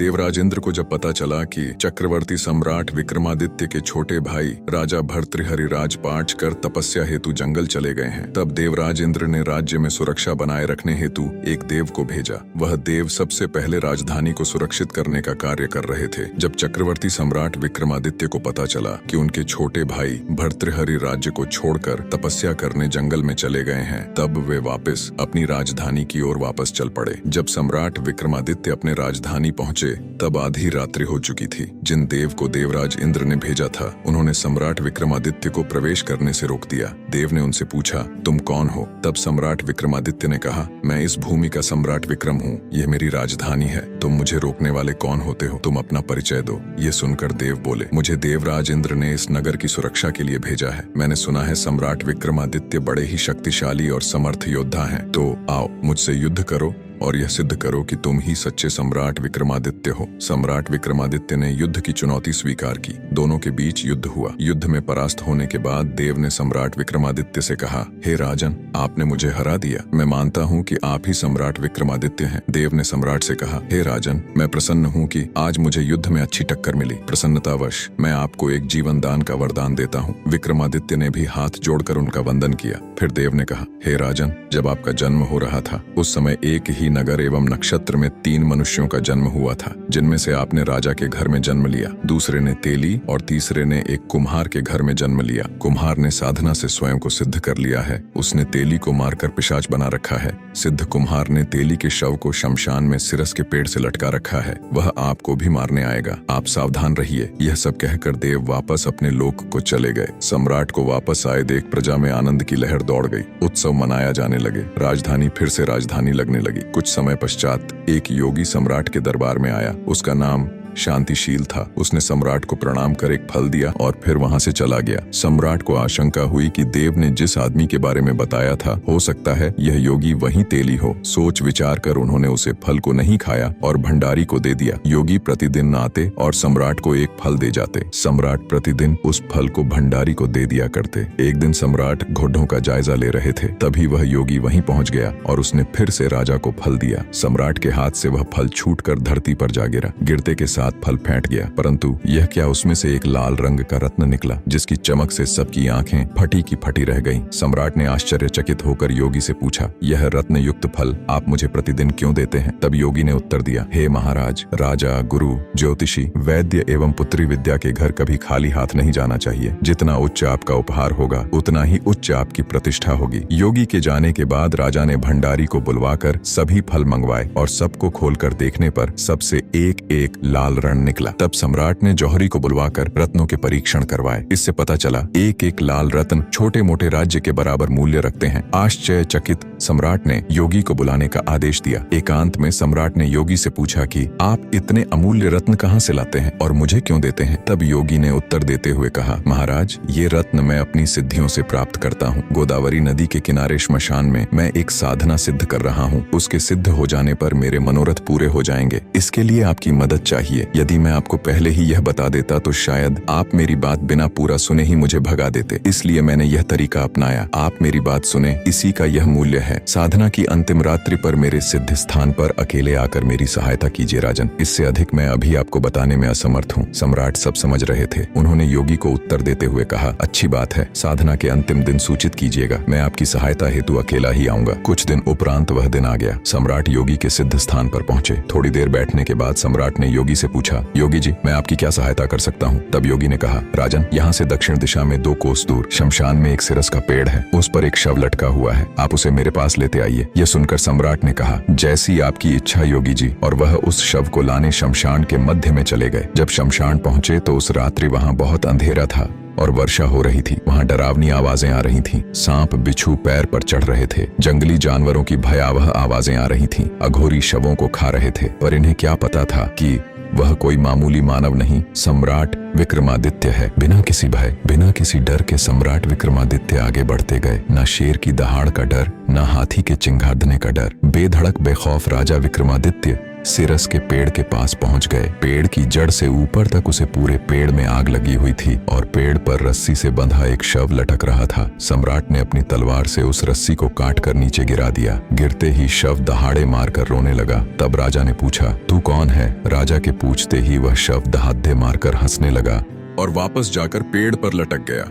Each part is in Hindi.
देवराज इंद्र को जब पता चला कि चक्रवर्ती सम्राट विक्रमादित्य के छोटे भाई राजा भर्तृहरि राजपाट कर तपस्या हेतु जंगल चले गए हैं, तब देवराज इंद्र ने राज्य में सुरक्षा बनाए रखने हेतु एक देव को भेजा। वह देव सबसे पहले राजधानी को सुरक्षित करने का कार्य कर रहे थे। जब चक्रवर्ती सम्राट विक्रमादित्य को पता चला कि उनके छोटे भाई भर्तृहरि राज्य को छोड़कर तपस्या करने जंगल में चले गए हैं, तब वे वापस अपनी राजधानी की ओर वापस चल पड़े। जब सम्राट विक्रमादित्य अपने राजधानी पहुंचे तब आधी रात्रि हो चुकी थी। जिन देव को देवराज इंद्र ने भेजा था, उन्होंने सम्राट विक्रमादित्य को प्रवेश करने से रोक दिया। देव ने उनसे पूछा, तुम कौन हो? तब सम्राट विक्रमादित्य ने कहा, मैं इस भूमि का सम्राट विक्रम हूँ, यह मेरी राजधानी है। तुम मुझे रोकने वाले कौन होते हो? तुम अपना परिचय दो। ये सुनकर देव बोले, मुझे देवराज इंद्र ने इस नगर की सुरक्षा के लिए भेजा है। मैंने सुना है सम्राट विक्रमादित्य बड़े ही शक्तिशाली और समर्थ योद्धा हैं, तो आओ मुझसे युद्ध करो और यह सिद्ध करो कि तुम ही सच्चे सम्राट विक्रमादित्य हो। सम्राट विक्रमादित्य ने युद्ध की चुनौती स्वीकार की। दोनों के बीच युद्ध हुआ। युद्ध में परास्त होने के बाद देव ने सम्राट विक्रमादित्य से कहा, हे राजन, आपने मुझे हरा दिया। मैं मानता हूँ कि आप ही सम्राट विक्रमादित्य हैं। देव ने सम्राट से कहा, हे राजन, मैं प्रसन्न हूँ कि आज मुझे युद्ध में अच्छी टक्कर मिली। प्रसन्नतावश मैं आपको एक जीवन दान का वरदान देता हूँ। विक्रमादित्य ने भी हाथ जोड़कर उनका वंदन किया। फिर देव ने कहा, हे राजन, जब आपका जन्म हो रहा था उस समय एक ही नगर एवं नक्षत्र में 3 मनुष्यों का जन्म हुआ था, जिनमें से आपने राजा के घर में जन्म लिया, दूसरे ने तेली और तीसरे ने एक कुम्हार के घर में जन्म लिया। कुम्हार ने साधना से स्वयं को सिद्ध कर लिया है। उसने तेली को मारकर पिशाच बना रखा है। सिद्ध कुम्हार ने तेली के शव को शमशान में सिरस के पेड़ से लटका रखा है। वह आपको भी मारने आएगा, आप सावधान रहिए। यह सब कहकर देव वापस अपने लोक को चले गए। सम्राट को वापस आए देख प्रजा में आनंद की लहर दौड़ गई। उत्सव मनाया जाने लगे। राजधानी फिर से राजधानी लगने लगी। कुछ समय पश्चात एक योगी सम्राट के दरबार में आया। उसका नाम शांतिशील था। उसने सम्राट को प्रणाम कर एक फल दिया और फिर वहां से चला गया। सम्राट को आशंका हुई कि देव ने जिस आदमी के बारे में बताया था, हो सकता है यह योगी वही तेली हो। सोच विचार कर उन्होंने उसे फल को नहीं खाया और भंडारी को दे दिया। योगी प्रतिदिन आते और सम्राट को एक फल दे जाते। सम्राट प्रतिदिन उस फल को भंडारी को दे दिया करते। एक दिन सम्राट घोड़ों का जायजा ले रहे थे, तभी वह योगी वहीं पहुंच गया और उसने फिर से राजा को फल दिया। सम्राट के हाथ से वह फल छूटकर धरती पर जा गिरा। गिरते के फल फेंट गया, परंतु यह क्या, उसमें से एक लाल रंग का रत्न निकला, जिसकी चमक से सबकी आंखें फटी की फटी रह गईं। सम्राट ने आश्चर्यचकित होकर योगी से पूछा, यह रत्न युक्त फल आप मुझे प्रतिदिन क्यों देते हैं? तब योगी ने उत्तर दिया, हे महाराज, राजा, गुरु, ज्योतिषी, वैद्य एवं पुत्री विद्या के घर कभी खाली हाथ नहीं जाना चाहिए। जितना उच्च आपका उपहार होगा, उतना ही उच्च आपकी प्रतिष्ठा होगी। योगी के जाने के बाद राजा ने भंडारी को बुलवाकर सभी फल मंगवाए और सबको खोलकर देखने पर सबसे एक एक लाल रण निकला। तब सम्राट ने जौहरी को बुलवाकर रत्नों के परीक्षण करवाए। इससे पता चला एक एक लाल रत्न छोटे मोटे राज्य के बराबर मूल्य रखते हैं। आश्चर्यचकित सम्राट ने योगी को बुलाने का आदेश दिया। एकांत में सम्राट ने योगी से पूछा कि आप इतने अमूल्य रत्न कहाँ से लाते हैं और मुझे क्यों देते हैं? तब योगी ने उत्तर देते हुए कहा, महाराज, ये रत्न मैं अपनी सिद्धियों से प्राप्त करता हूँ। गोदावरी नदी के किनारे श्मशान में मैं एक साधना सिद्ध कर रहा हूँ। उसके सिद्ध हो जाने पर मेरे मनोरथ पूरे हो जाएंगे। इसके लिए आपकी मदद चाहिए। यदि मैं आपको पहले ही यह बता देता तो शायद आप मेरी बात बिना पूरा सुने ही मुझे भगा देते। इसलिए मैंने यह तरीका अपनाया। आप मेरी बात सुने, इसी का यह मूल्य है। साधना की अंतिम रात्रि पर मेरे सिद्ध स्थान पर अकेले आकर मेरी सहायता कीजिए राजन। इससे अधिक मैं अभी आपको बताने में असमर्थ हूँ। सम्राट सब समझ रहे थे। उन्होंने योगी को उत्तर देते हुए कहा, अच्छी बात है, साधना के अंतिम दिन सूचित कीजिएगा। मैं आपकी सहायता हेतु अकेला ही आऊंगा। कुछ दिन उपरांत वह दिन आ गया। सम्राट योगी के सिद्ध स्थान पर पहुंचे। थोड़ी देर बैठने के बाद सम्राट ने योगी से पूछा, योगी जी, मैं आपकी क्या सहायता कर सकता हूँ? तब योगी ने कहा, राजन, यहाँ से दक्षिण दिशा में 2 कोस दूर शमशान में एक सिरस का पेड़ है। उस पर एक शव लटका हुआ है। आप उसे मेरे पास लेते आइए। यह सुनकर सम्राट ने कहा, जैसी आपकी इच्छा योगी जी। और वह उस शव को लाने शमशान के मध्य में चले गए। जब शमशान पहुंचे तो उस रात्रि वहां बहुत अंधेरा था और वर्षा हो रही थी। वहां डरावनी आवाजें आ रही थीं। सांप बिच्छू पैर पर चढ़ रहे थे। जंगली जानवरों की भयावह आवाजें आ रही थीं। अघोरी शवों को खा रहे थे। पर इन्हें क्या पता था कि वह कोई मामूली मानव नहीं, सम्राट विक्रमादित्य है। बिना किसी भय, बिना किसी डर के सम्राट विक्रमादित्य आगे बढ़ते गए। न शेर की दहाड़ का डर, न हाथी के चिंगारने का डर। बेधड़क बेखौफ राजा विक्रमादित्य सिरस के पेड़ के पास पहुंच गए। पेड़ की जड़ से ऊपर तक उसे पूरे पेड़ में आग लगी हुई थी और पेड़ पर रस्सी से बंधा एक शव लटक रहा था। सम्राट ने अपनी तलवार से उस रस्सी को काटकर नीचे गिरा दिया। गिरते ही शव दहाड़े मारकर रोने लगा। तब राजा ने पूछा, तू कौन है? राजा के पूछते ही वह शव दहाड़े मारकर हंसने लगा और वापस जाकर पेड़ पर लटक गया।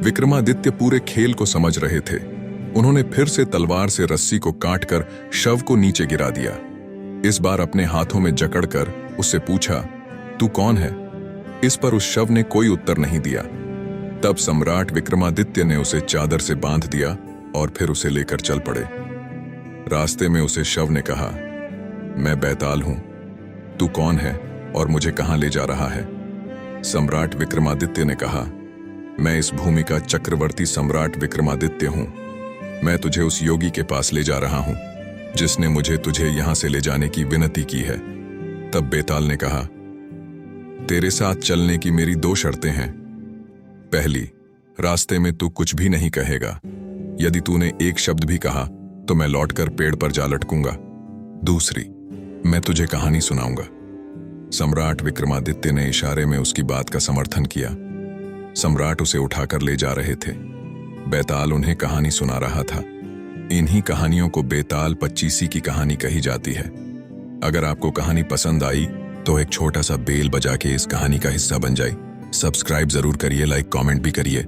विक्रमादित्य पूरे खेल को समझ रहे थे। उन्होंने फिर से तलवार से रस्सी को काटकर शव को नीचे गिरा दिया। इस बार अपने हाथों में जकड़कर उससे पूछा, तू कौन है? इस पर उस शव ने कोई उत्तर नहीं दिया। तब सम्राट विक्रमादित्य ने उसे चादर से बांध दिया और फिर उसे लेकर चल पड़े। रास्ते में उसे शव ने कहा, मैं बैताल हूं, तू कौन है और मुझे कहां ले जा रहा है? सम्राट विक्रमादित्य ने कहा, मैं इस भूमि का चक्रवर्ती सम्राट विक्रमादित्य हूं। मैं तुझे उस योगी के पास ले जा रहा हूं जिसने मुझे तुझे यहां से ले जाने की विनती की है। तब बेताल ने कहा, तेरे साथ चलने की मेरी 2 शर्तें हैं। पहली, रास्ते में तू कुछ भी नहीं कहेगा। यदि तूने एक शब्द भी कहा तो मैं लौटकर पेड़ पर जा लटकूंगा। दूसरी, मैं तुझे कहानी सुनाऊंगा। सम्राट विक्रमादित्य ने इशारे में उसकी बात का समर्थन किया। सम्राट उसे उठाकर ले जा रहे थे। बेताल उन्हें कहानी सुना रहा था। इन्हीं कहानियों को बेताल पच्चीसी की कहानी कही जाती है। अगर आपको कहानी पसंद आई तो एक छोटा सा बेल बजा के इस कहानी का हिस्सा बन जाए। सब्सक्राइब जरूर करिए, लाइक कमेंट भी करिए।